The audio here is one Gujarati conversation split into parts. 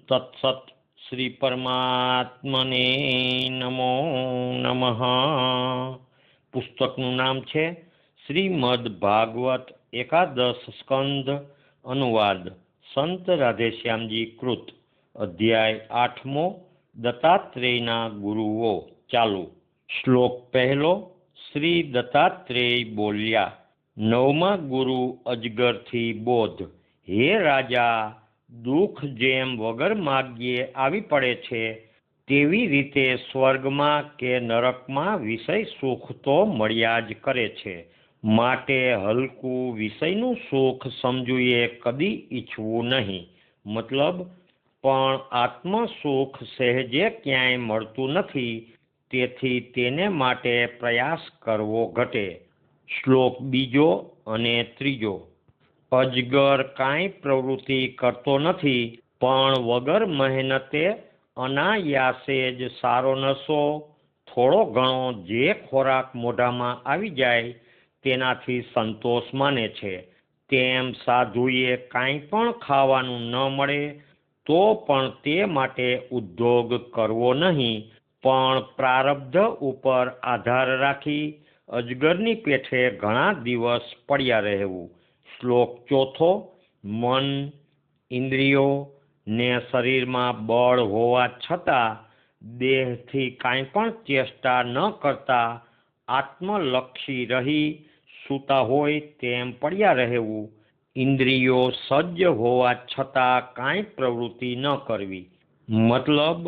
તત્સત શ્રી પરમાત્મને નમો નમઃ। પુસ્તકનું નામ છે શ્રીમદ ભાગવત એકાદશ સ્કંદ અનુવાદ સંત રાધેશ્યામજી કૃત। અધ્યાય 8મો દત્તાત્રેયના ગુરુઓ। ચાલુ। શ્લોક પહેલો। શ્રી દત્તાત્રેય બોલ્યા, નવમા ગુરુ અજગરથી બોધ। હે રાજા, દુઃખ જેમ વગર માગ્યે આવી પડે છે, તેવી રીતે સ્વર્ગમાં કે નરકમાં વિષય સુખ તો મળ્યા જ કરે છે। માટે હલકું વિષયનું સુખ સમજવું એ કદી ઈચ્છવું નહીં। મતલબ, પણ આત્મ સુખ સહેજે ક્યાંય મળતું નથી, તેથી તેને માટે પ્રયાસ કરવો ઘટે। શ્લોક બીજો અને ત્રીજો। અજગર કાંઈ પ્રવૃત્તિ કરતો નથી, પણ વગર મહેનતે અનાયાસે જ સારો નશો, થોડો ઘણો જે ખોરાક મોઢામાં આવી જાય તેનાથી સંતોષ માને છે। તેમ સાધુએ કાંઈ પણ ખાવાનું ન મળે તો પણ તે માટે ઉદ્યોગ કરવો નહીં, પણ પ્રારબ્ધ ઉપર આધાર રાખી અજગરની પેઠે ઘણા દિવસ પડ્યા રહેવું। શ્લોક ચોથો। મન, ઇન્દ્રિયો ને શરીરમાં બળ હોવા છતાં દેહથી કાંઈ પણ ચેષ્ટા ન કરતા આત્મલક્ષી રહી સૂતા હોય તેમ પડ્યા રહેવું। ઇન્દ્રિયો સજ્જ હોવા છતાં કાંઈ પ્રવૃત્તિ ન કરવી। મતલબ,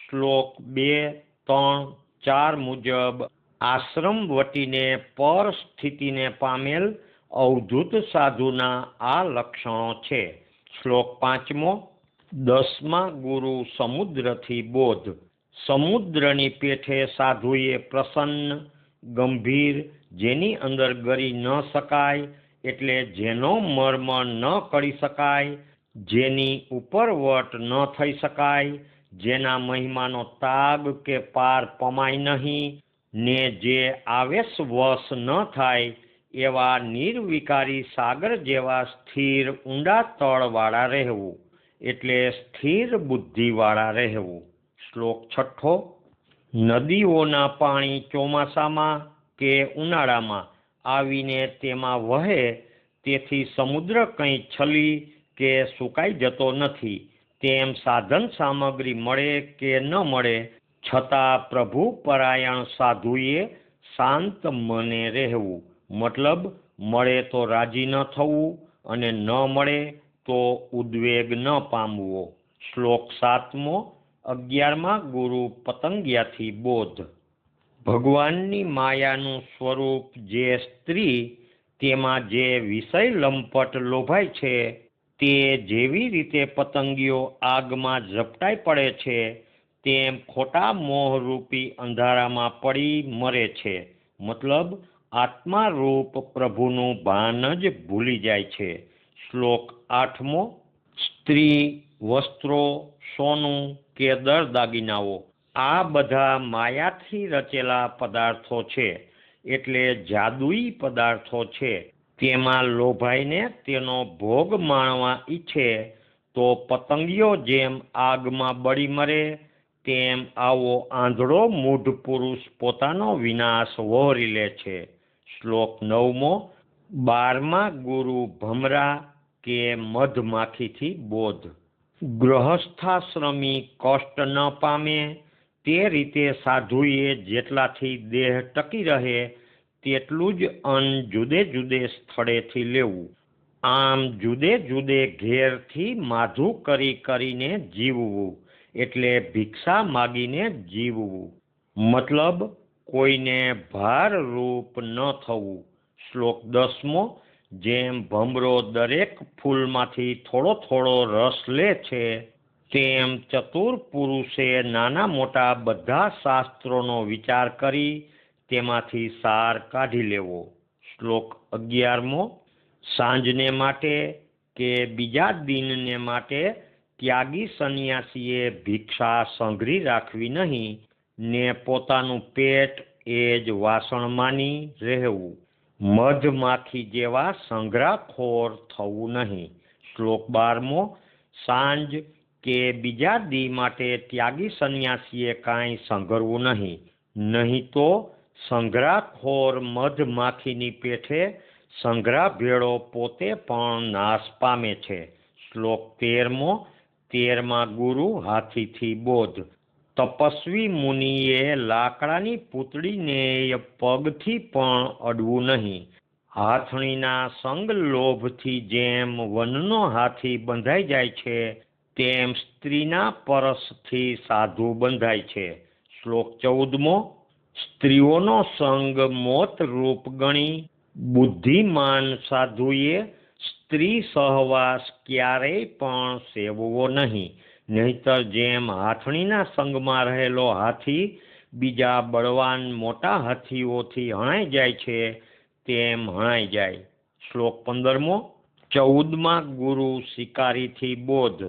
શ્લોક 2, 3, 4 મુજબ આશ્રમ વટીને પર સ્થિતિને પામેલ અવધૂત સાધુના આ લક્ષણો છે। શ્લોક 5મો। 10મા ગુરુ સમુદ્રથી બોધ। સમુદ્રની પેઠે સાધુએ પ્રસન્ન, ગંભીર, જેની અંદર ગરી ન શકાય એટલે જેનો મર્મ ન કરી શકાય, જેની ઉપરવટ ન થઈ શકાય, જેના મહિમાનો તાગ કે પાર પમાય નહીં, ને જે આવેશ વશ ન થાય એવા નિર્વિકારી સાગર જેવા સ્થિર ઊંડા તળવાળા રહેવું, એટલે સ્થિર બુદ્ધિવાળા રહેવું। શ્લોક 6. નદીઓના પાણી ચોમાસામાં કે ઉનાળામાં આવીને તેમાં વહે, તેથી સમુદ્ર કંઈ છલી કે સુકાઈ જતો નથી। તેમ સાધન સામગ્રી મળે કે ન મળે, છતાં પ્રભુ પરાયણ સાધુએ શાંત મને રહેવું। મતલબ, મળે તો રાજી ન થવું અને ન મળે તો ઉદ્વેગ ન પામવો। શ્લોક 7મો। 11મા ગુરુ પતંગિયાથી બોધ। ભગવાનની માયાનું સ્વરૂપ જે સ્ત્રી, તેમાં જે વિષય લંપટ લોભાય છે, તે જેવી રીતે પતંગિયો આગમાં ઝપટાઈ પડે છે, તેમ ખોટા મોહરૂપી અંધારામાં પડી મરે છે। મતલબ, આત્મારૂપ પ્રભુનું ભાન જ ભૂલી જાય છે। શ્લોક 8મો। સ્ત્રી, વસ્ત્રો, સોનું કે દાગીનાઓ આ બધા માયાથી રચેલા પદાર્થો છે, એટલે જાદુઈ પદાર્થો છે। તેમાં લોભાઈને તેનો ભોગ માણવા ઈચ્છે તો પતંગિયો જેમ આગમાં બળી મરે, તેમ આવો આંધળો મૂઢ પુરુષ પોતાનો વિનાશ વહોરી લે છે। શ્લોક 9મો। 12મા ગુરુ ભમરા કે મધમાખીથી બોધ। ગૃહસ્થાશ્રમી કષ્ટ ન પામે તે રીતે સાધુએ જેટલાથી દેહ ટકી રહે તેટલું જ અન્ન જુદે જુદે સ્થળેથી લેવું। આમ જુદે જુદે ઘેરથી માધું કરીને જીવવું, એટલે ભિક્ષા માગીને જીવવું। મતલબ, કોઈને ભારરૂપ ન થવું। શ્લોક 10મો। જેમ ભમરો દરેક ફૂલમાંથી થોડો થોડો રસ લે છે, તેમ ચતુર પુરુષે નાના મોટા બધા શાસ્ત્રોનો વિચાર કરી તેમાંથી સાર કાઢી લેવો। શ્લોક 11મો। સાંજને માટે કે બીજા દિનને માટે ત્યાગી સંન્યાસીએ ભિક્ષા સંઘરી રાખવી નહીં, ને પોતાનું પેટ એ જ વાસણ માની રહેવું। મધમાખી જેવા સંઘરાખોર થવું નહીં। શ્લોક 12મો। સાંજ કે બીજા દી માટે ત્યાગી સંન્યાસીએ કાંઈ સંઘરવું નહીં, નહીં તો સંઘરાખોર મધમાખીની પેઠે સંઘરા ભેળો પોતે પણ નાશ પામે છે. શ્લોક 13 ગુરુ હાથીથી બોધ. તપસ્વી મુનિએ લાકડાની પૂતળીને પગથી પણ અડવું નહીં. હાથણીના સંગ લોભથી જેમ વનનો હાથી બંધાઈ જાય છે, તેમ સ્ત્રીના પરસથી સાધુ બંધાય છે. શ્લોક 14 સ્ત્રીઓનો સંગ મોત રૂપ ગણી બુદ્ધિમાન સાધુએ સ્ત્રી સહવાસ ક્યારેય પણ સેવવો નહીં, નહીતર જેમ હાથણીના સંગમાં રહેલો હાથી બીજા બળવાન મોટા હાથીઓથી હણાઈ જાય છે, તેમ હણાઈ જાય. શ્લોક 15 14 ગુરુ શિકારીથી બોધ.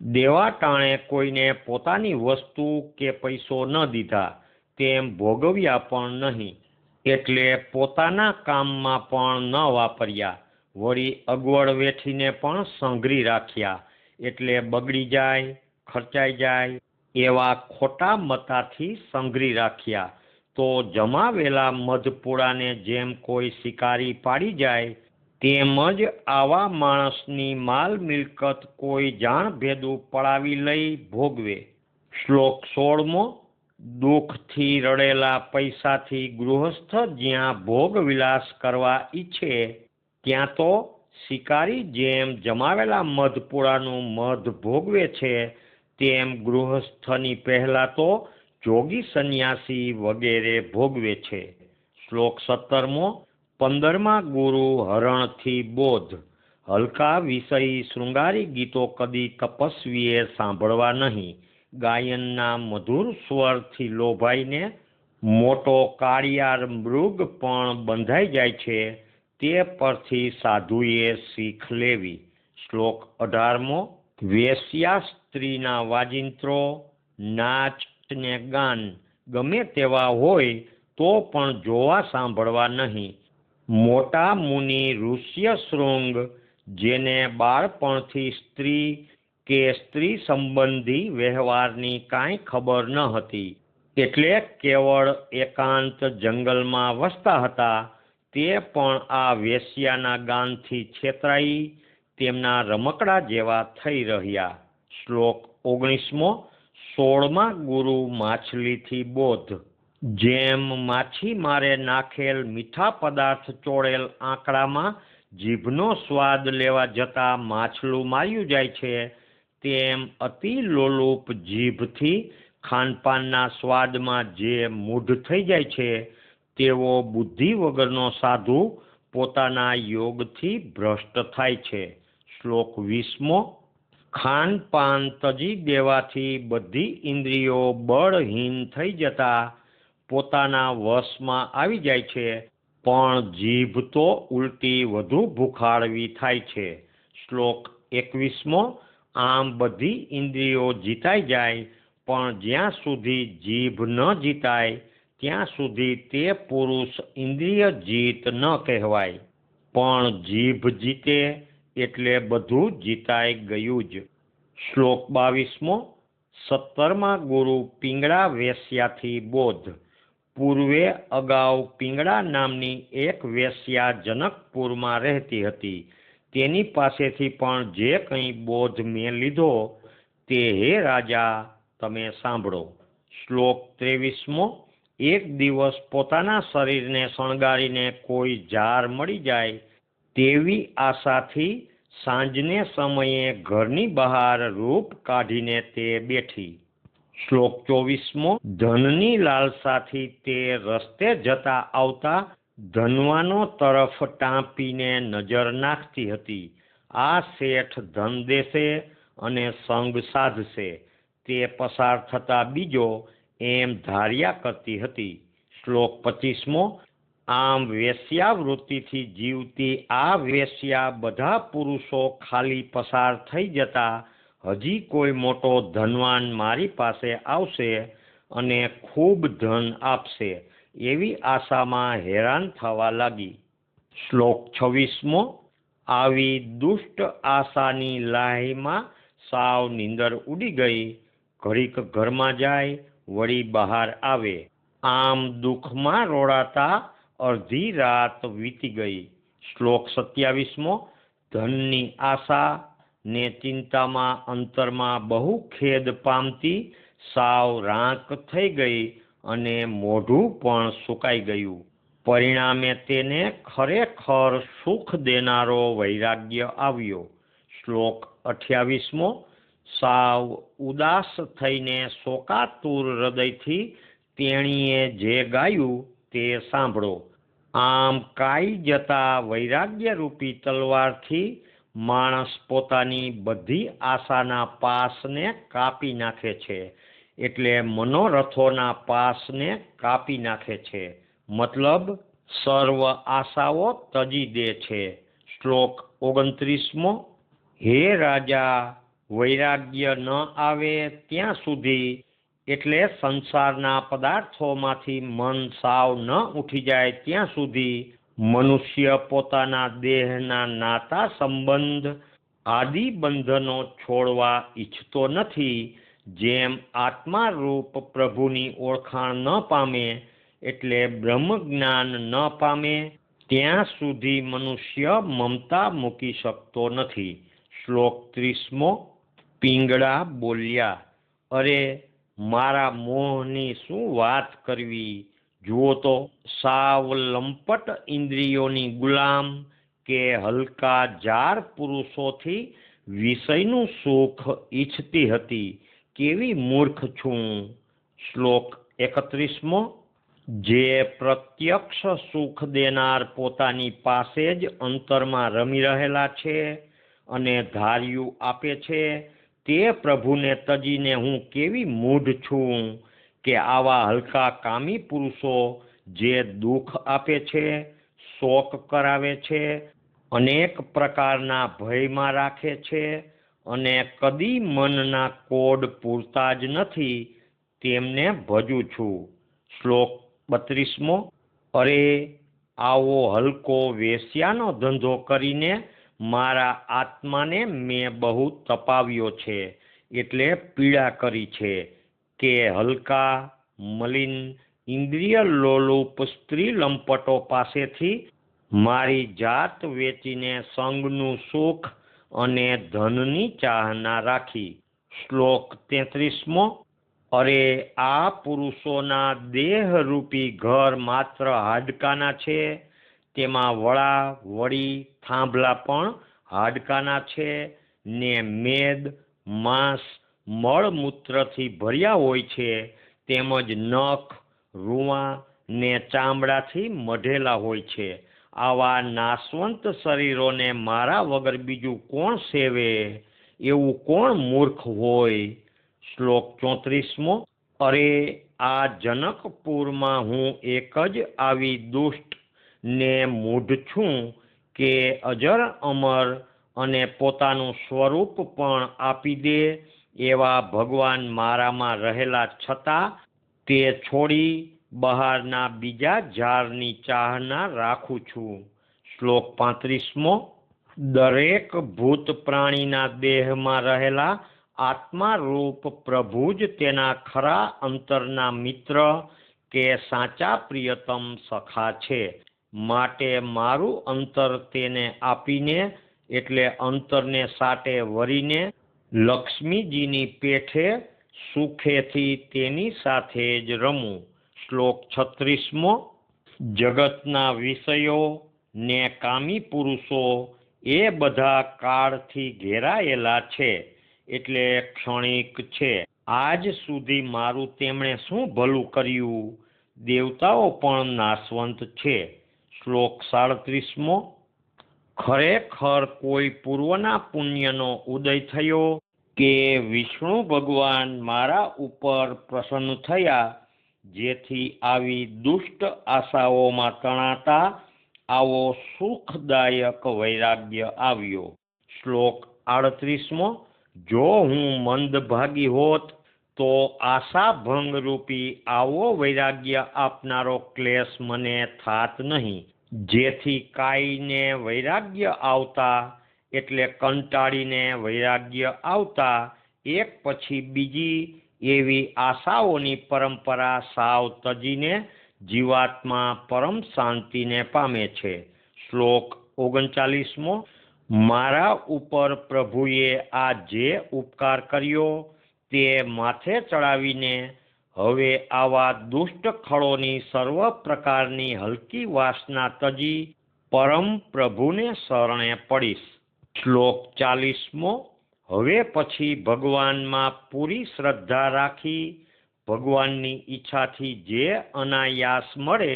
દેવા ટાણે કોઈને પોતાની વસ્તુ કે પૈસો ન દીધા, તેમ ભોગવ્યા પણ નહીં, એટલે પોતાના કામમાં પણ ન વાપર્યા, વળી અગવડ વેઠીને પણ સંઘરી રાખ્યા, એટલે બગડી જાય, ખર્ચાઈ જાય એવા ખોટા મતાથી સંઘરી રાખ્યા, તો જમાવેલા મધપુડાને જેમ કોઈ શિકારી પાડી જાય, તેમ જ આવા માણસની માલ મિલકત કોઈ જાણ ભેદું પડાવી લઈ ભોગવે. શ્લોક 16 દુઃખથી રડેલા પૈસાથી ગૃહસ્થ જ્યાં ભોગ વિલાસ કરવા ઈચ્છે, ત્યાં તો શિકારી જેમ જમાવેલા મધપુડાનું મધ ભોગવે છે, તેમ ગૃહસ્થની પહેલા તો જોગી સંન્યાસી વગેરે ભોગવે છે. શ્લોક 17 15 ગુરુ હરણથી બોધ. હલકા વિષયી શૃંગારી ગીતો કદી તપસ્વીએ સાંભળવા નહીં. ગાયનના મધુર સ્વરથી લોભાઈને મોટો કાળિયાર મૃગ પણ બંધાઈ જાય છે, તે પરથી સાધુએ શીખ લેવી. શ્લોક 18 વેશ્યા સ્ત્રીના વાજિંત્રો, નાચ ને ગાન ગમે તેવા હોય તો પણ જોવા સાંભળવા નહીં. મોટા મુનિ ઋષ્ય શૃંગ, જેને બાળપણથી સ્ત્રી કે સ્ત્રી સંબંધી વ્યવહારની કાંઈ ખબર ન હતી, એટલે કેવળ એકાંત જંગલમાં વસતા હતા, તે પણ આ વેશ્યાના ગાનથી છેતરાઈ તેમના રમકડા જેવા થઈ રહ્યા. શ્લોક 19 16 ગુરુ માછલીથી બોધ. જેમ માછીમારે નાખેલ મીઠા પદાર્થ ચોળેલ આંકડામાં જીભનો સ્વાદ લેવા જતા માછલું માર્યું જાય છે, તેમ અતિ લોલુપ જીભથી ખાનપાનના સ્વાદમાં જે મૂઢ થઈ જાય છે, તેવો બુદ્ધિ વગરનો સાધુ પોતાના યોગથી ભ્રષ્ટ થાય છે. શ્લોક 20 ખાનપાન તજી દેવાથી બધી ઇન્દ્રિયો બળહીન થઈ જતા પોતાના વશમાં આવી જાય છે, પણ જીભ તો ઉલટી વધુ ભૂખાળવી થાય છે. શ્લોક 21 આમ બધી ઇન્દ્રિયો જીતાઈ જાય, પણ જ્યાં સુધી જીભ ન જીતાય ત્યાં સુધી તે પુરુષ ઇન્દ્રિય જીત ન કહેવાય, પણ જીભ જીતે એટલે બધું જીતાઈ ગયું જ. શ્લોક 22 17 ગુરુ પિંગળા વેશ્યાથી બોધ. પૂર્વે અગાઉ પિંગળા નામની એક વેશ્યા જનકપુરમાં રહેતી હતી. તેની પાસેથી પણ જે કંઈ બોધ મેં લીધો તે હે રાજા તમે સાંભળો. શ્લોક 23 એક દિવસ પોતાના શરીરને શણગારીને કોઈ ઝાર મળી જાય તેવી આશાથી સાંજને સમયે ઘરની બહાર રૂપ કાઢીને તે બેઠી. શ્લોક 24 ધનની લાલસાથી તે રસ્તે જતા આવતા ધનવાનો તરફ ટાંપીને નજર નાખતી હતી. આ શેઠ ધન દેશે અને સંગ સાધશે, તે પસાર થતા બીજો એમ ધાર્યા કરતી હતી. શ્લોક 25 આમ વેશ્યાવૃત્તિથી જીવતી આ વેશ્યા બધા પુરુષો ખાલી પસાર થઈ જતા હજી કોઈ મોટો ધનવાન મારી પાસે આવશે અને ખૂબ ધન આપશે એવી આશામાં હેરાન થવા લાગી. શ્લોક 26 આવી દુષ્ટ આશાની લાહીમાં સાવ નીંદર ઉડી ગઈ, ઘડીક ઘરમાં જાય, વળી બહાર આવે. આમ દુઃખમાં રોડાતા અડધી રાત વીતી ગઈ. શ્લોક 27મો. ધનની આશા ને ચિંતામાં અંતરમાં બહુ ખેદ પામતી સાવ રાંક થઈ ગઈ અને મોઢું પણ સુકાઈ ગયું. પરિણામે તેને ખરેખર સુખ દેનારો વૈરાગ્ય આવ્યો. શ્લોક 28મો. સાવ ઉદાસ થઈને શોકાતુર હૃદયથી તેણીએ જે ગાયું તે સાંભળો. આમ કાઈ જતા વૈરાગ્ય રૂપી તલવારથી માણસ પોતાની બધી આશાના પાસને કાપી નાખે છે, એટલે મનોરથોના પાસને કાપી નાખે છે. મતલબ સર્વ આશાઓ તજી દે છે. શ્લોક 29મો. હે રાજા, વૈરાગ્ય ન આવે ત્યાં સુધી, એટલે સંસારના પદાર્થોમાંથી મન સાવ ન ઉઠી જાય ત્યાં સુધી મનુષ્ય પોતાના દેહના નાતા સંબંધ આદિ બંધનો છોડવા ઈચ્છતો નથી. જેમ આત્મારૂપ પ્રભુની ઓળખાણ ન પામે એટલે બ્રહ્મ જ્ઞાન ન પામે ત્યાં સુધી મનુષ્ય મમતા મૂકી શકતો નથી. શ્લોક 30મો. પિંગળા બોલ્યા, અરે મારા મોહની શું વાત કરવી. જુઓ તો સાવ લંપટ ઇન્દ્રિયોની ગુલામ કે હલકા જાર પુરુષોથી વિષયનું સુખ ઈચ્છતી હતી. કેવી મૂર્ખ છું. શ્લોક 31મો. જે પ્રત્યક્ષ સુખ દેનાર પોતાની પાસે જ અંતરમાં રમી રહેલા છે અને ધાર્યું આપે છે, તે પ્રભુને તજીને હું કેવી મૂઢ છું કે આવા હલકા કામી પુરુષો જે દુઃખ આપે છે, શોક કરાવે છે, અનેક પ્રકારના ભયમાં રાખે છે અને કદી મનના કોડ પૂરતા જ નથી, તેમને ભજું છું. શ્લોક 32મો. અરે આવો હલકો વેશ્યાનો ધંધો કરીને મારા આત્માને મેં બહુ તપાવ્યો છે, એટલે પીડા કરી છે કે હલકા મલિન ઇન્દ્રિય લોલુપ સ્ત્રી લંપટો પાસેથી મારી જાત વેચીને સંગનું સુખ અને ધનની ચાહના રાખી. શ્લોક 33મો. અરે આ પુરુષોના દેહરૂપી ઘર માત્ર હાડકાના છે, તેમાં વડા વડી થાંભલા પણ હાડકાના છે ને મેદ માંસ મળમૂત્રથી ભર્યા હોય છે, તેમજ નખ રૂંવાં ને ચામડાથી મઢેલા હોય છે. આવા નાશવંત શરીરોને મારા વગર બીજું કોણ સેવે? એવું કોણ મૂર્ખ હોય? શ્લોક 34મો. અરે આ જનકપુરમાં હું એક જ આવી દુષ્ટ ને મૂઢ છું કે અજર અમર અને પોતાનું સ્વરૂપ પણ આપી દે એવા ભગવાન મારામાં રહેલા છતાં તે છોડી બહારના બીજા ઝાડની ચાહના રાખું છું. શ્લોક 35મો. દરેક ભૂત પ્રાણીના દેહમાં રહેલા આત્મારૂપ પ્રભુ જ તેના ખરા અંતરના મિત્ર કે સાચા પ્રિયતમ સખા છે. માટે મારું અંતર તેને આપીને એટલે અંતરને સાટે વરીને લક્ષ્મીજીની પેઠે સુખેથી તેની સાથે જ રમું. શ્લોક 36મો. જગતના વિષયો ને કામી પુરુષો એ બધા કાળથી ઘેરાયેલા છે, એટલે ક્ષણિક છે. આજ સુધી મારું તેમણે શું ભલું કર્યું? દેવતાઓ પણ નાશવંત છે. શ્લોક 37મો. ખરેખર કોઈ પૂર્વના પુણ્યનો ઉદય થયો કે વિષ્ણુ ભગવાન મારા ઉપર પ્રસન્ન થયા, જેથી આવી દુષ્ટ આશાઓમાં તણાતા આવો સુખદાયક વૈરાગ્ય આવ્યો. શ્લોક 38મો. જો હું મંદભાગી હોત તો આશાભંગ રૂપી આવો વૈરાગ્ય આપનારો ક્લેશ મને થાત નહીં. જેથી કાઈને વૈરાગ્ય આવતા એટલે કંટાળીને વૈરાગ્ય આવતા એક પછી બીજી એવી આશાઓની પરંપરા સાવ તજીને જીવાત્મા પરમ શાંતિને પામે છે. શ્લોક 39મો. મારા ઉપર પ્રભુએ આ જે ઉપકાર કર્યો તે માથે ચડાવીને હવે આવા દુષ્ટ ખળોની સર્વ પ્રકારની હલકી વાસના તજી પરમ પ્રભુને શરણે પડીશ. શ્લોક 40મો. હવે પછી ભગવાનમાં પૂરી શ્રદ્ધા રાખી ભગવાનની ઈચ્છાથી જે અનાયાસ મળે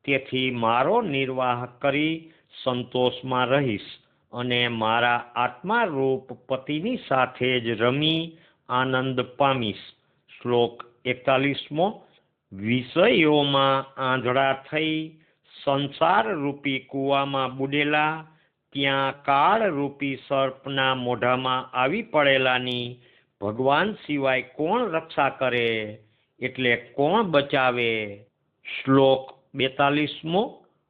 તેથી મારો નિર્વાહ કરી સંતોષમાં રહીશ અને મારા આત્મારૂપ પતિની સાથે જ રમી આનંદ પામીશ. શ્લોક 41મો. વિષયોમાં આંધળા થઈ સંસાર રૂપી કૂવામાં બુડેલા ત્યાં કાળ રૂપી સર્પના મોઢામાં આવી પડેલાની ભગવાન સિવાય કોણ રક્ષા કરે, એટલે કોણ બચાવે? શ્લોક 42મો.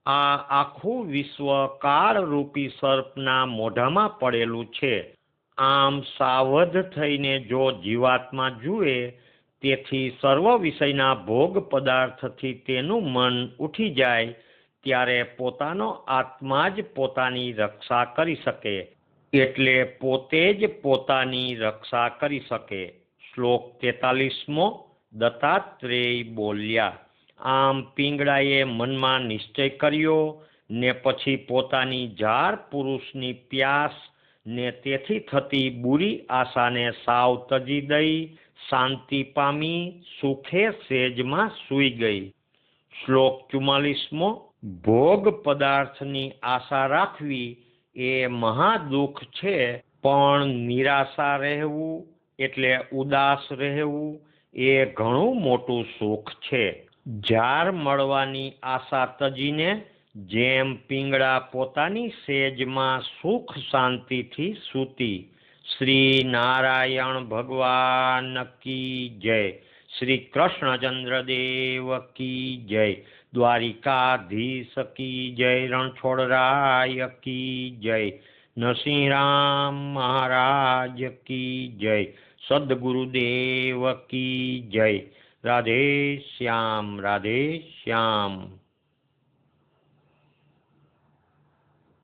આ આખું વિશ્વ કાળ રૂપી સર્પના મોઢામાં પડેલું છે. આમ સાવધ થઈને જો જીવાત્મા જુએ તેથી સર્વ વિષયના ભોગ પદાર્થથી તેનું મન ઉઠી જાય ત્યારે પોતાનો આત્મા જ પોતાની રક્ષા કરી શકે, એટલે પોતે જ પોતાની રક્ષા કરી શકે. શ્લોક 43મો. દત્તાત્રેય બોલ્યા. આમ પિંગળાએ મનમાં નિશ્ચય કર્યો ને પછી પોતાની જાર પુરુષની પ્યાસ ને તેથી થતી બુરી આશાને સાવ તજી દઈ શાંતિ પામી સુખે સેજમાં સૂઈ ગઈ. શ્લોક 44મો. ભોગ પદાર્થની આશા રાખવી એ મહાદુઃખ છે, પણ નિરાશા રહેવું એટલે ઉદાસ રહેવું એ ઘણું મોટું સુખ છે. જાર મળવાની આશા તજીને જેમ પિંગળા પોતાની સેજમાં સુખ શાંતિથી સૂતી. શ્રી નારાયણ ભગવાન કી જય. શ્રી કૃષ્ણચંદ્ર દેવ કી જય. દ્વારિકાધીશ કી જય. રણછોડરાય કી જય. નરસિંહરામ મહારાજ કી જય. સદગુરુદેવ કી જય. રાધે શ્યામ, રાધે શ્યામ.